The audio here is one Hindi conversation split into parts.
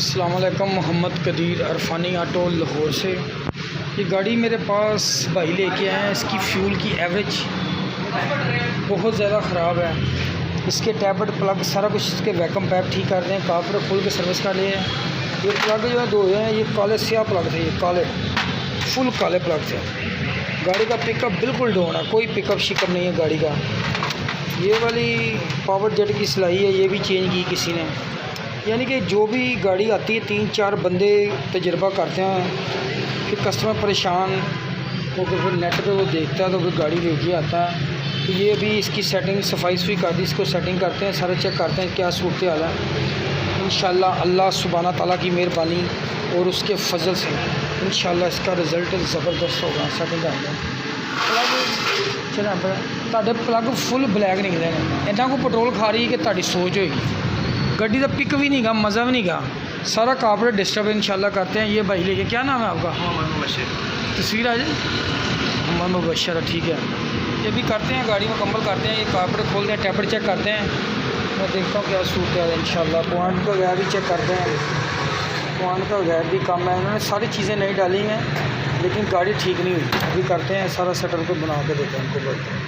अस्सलाम वालेकुम। मोहम्मद कदीर अरफानी ऑटो लाहौर से। ये गाड़ी मेरे पास भाई लेके आए हैं। इसकी फ्यूल की एवरेज बहुत ज़्यादा ख़राब है। इसके टैबलेट प्लग सारा कुछ इसके वैक्यूम पाइप ठीक कर रहे हैं, काफर खुल के सर्विस कर लिए हैं। ये प्लग जो है दो हैं, ये काले स्याह प्लग थे, ये काले फुल काले प्लग थे। गाड़ी का पिकअप बिल्कुल डाउन है, कोई पिकअप शिकअप नहीं है गाड़ी का। ये वाली पावर जेट की सिलाई है, ये भी चेंज की किसी ने। यानी कि जो भी गाड़ी आती है 3-4 बंदे तजर्बा करते हैं कि कस्टमर परेशान हो के फिर नेट पे वो देखता है तो फिर गाड़ी लेके आता है। तो ये अभी इसकी सेटिंग सफाई सुफाई कर दी, इसको सेटिंग करते हैं, सारा चेक करते हैं क्या सूरत हाल है। इंशाल्लाह अल्लाह सुब्हाना तआला की मेहरबानी और उसके फजल से इंशाल्लाह इसका रिज़ल्ट ज़बरदस्त होगा। सेटिंग कर दें प्लग चला तुहाडे प्लग फुल ब्लैक निकले हैं। इन्ना को पेट्रोल खा रही है कि तुहाडी सोच होगी। गड्डी का पिक भी नहीं गा, मज़ा भी नहीं गा, सारा कार्पोरेट डिस्टर्ब इंशाल्लाह करते हैं। ये भाई लेके, क्या नाम है आपका? मोहम्मद मुबशर। तस्वीर आ जाए, मोहम्मद मुबशर, ठीक है। ये भी करते हैं, गाड़ी मुकम्मल करते हैं, ये कार्पोरेट खोलते हैं, टैपर चेक करते हैं। मैं देखता हूँ क्या सूरत है इंशाल्लाह। पॉइंट का गैर भी चेक करते हैं, पॉइंट का गैर भी कम है। इन्होंने सारी चीज़ें नहीं डाली हैं लेकिन गाड़ी ठीक नहीं हुई। अभी करते हैं सारा सेटल को बना के देते हैं उनको, बोलते हैं।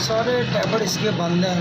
सारे टैबलेट इसके बंद हैं।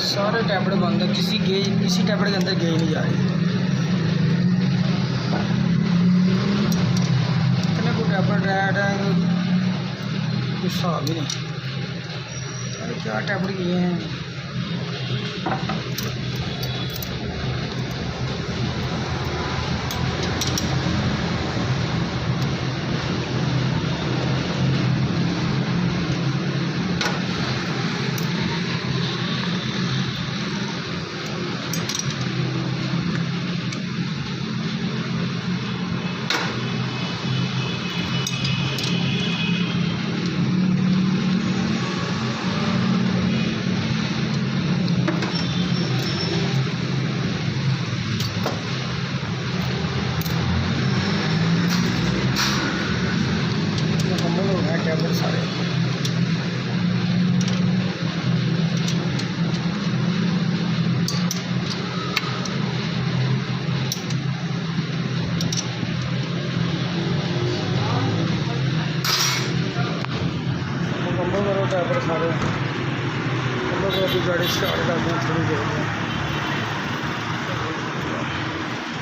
सारे टैबलेट बंद है, किसी टैबलेट के अंदर गए नहीं जा रही। इतने को टैबलेट रेड है, कुछ हिसाब ही नहीं। अरे क्या टैबलेट किए हैं। टैबलेट सारे मुकम्मल करो, टैबलेट सारे मुकम्मल करो। अभी गाड़ी स्टार्ट करते हैं थोड़ी देर में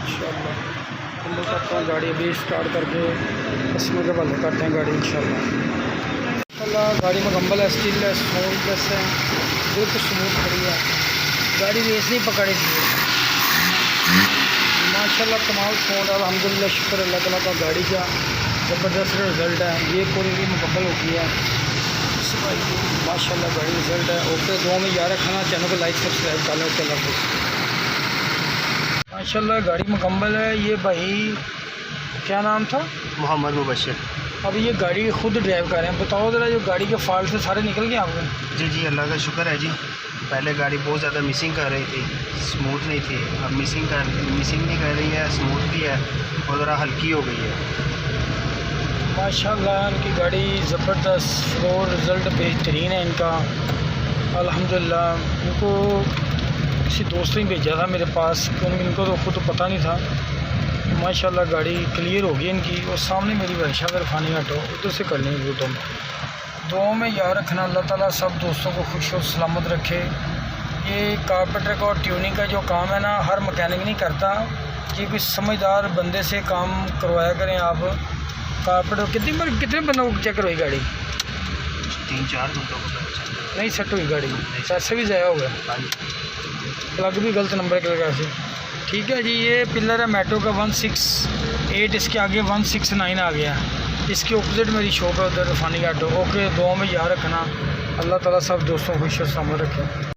इंशाल्लाह। मुकम्मल करते हैं गाड़ी, अभी स्टार्ट करके कस्टमर के हवाले करते हैं गाड़ी इंशाल्लाह। गाड़ी मुकम्मल है, स्टील है, स्मूथ प्लस है, बिल्कुल स्मूथ खड़ी है। गाड़ी रेस नहीं पकड़ी थी माशाल्लाह, कमाल फोन है अल्हम्दुलिल्लाह, शुक्र अल्लाह ताला का। गाड़ी का ज़बरदस्त रिज़ल्ट है, ये पूरी भी मुकम्मल हो गई है माशाल्लाह। गाड़ी रिज़ल्ट है ओके। दुआ में याद रखना, चैनल को लाइक सब्सक्राइब कर लें। अल्लाह हाफ़िज़। माशाल्लाह गाड़ी मुकम्मल है। ये भाई क्या नाम था? मोहम्मद मुबशर। अब ये गाड़ी खुद ड्राइव कर रहे हैं। बताओ ज़रा, जो गाड़ी के फॉल्ट थे सारे निकल गए आपके? जी अल्लाह का शुक्र है जी। पहले गाड़ी बहुत ज़्यादा मिसिंग कर रही थी, स्मूथ नहीं थी। अब मिसिंग नहीं कर रही है, स्मूथ भी है और ज़रा हल्की हो गई है। माशाल्लाह इनकी गाड़ी ज़बरदस्त, फ्लोर रिज़ल्ट बेहतरीन है इनका अल्हम्दुलिल्लाह। इनको किसी दोस्त ने भेजा था मेरे पास, क्योंकि इनको तो खुद तो पता नहीं था। माशाल्लाह गाड़ी क्लियर हो गई इनकी। और सामने मेरी वर्कशॉप है इरफानी ऑटो, उधर से कर लेंगे वो। दुआ में याद रखना, अल्लाह ताला सब दोस्तों को खुश और सलामत रखे। ये कारपेंटर का और ट्यूनिंग का जो काम है ना, हर मैकेनिक नहीं करता। कि कोई समझदार बंदे से काम करवाया करें आप। कारपेंटर कितने बंदों को चेक करवाई गाड़ी? 3-4 घंटों को नहीं सेट हुई गाड़ी, पैसे भी ज़ाया हो गए, प्लग भी गलत नंबर के लगा से। ठीक है जी। ये पिलर है मेट्रो का 168, इसके आगे 169 आ गया। इसके ऑपोजिट मेरी शॉप है उधर इरफानी ऑटो। ओके, दुआ में याद रखना, अल्लाह ताला सब दोस्तों को खुश और सलामत रखे।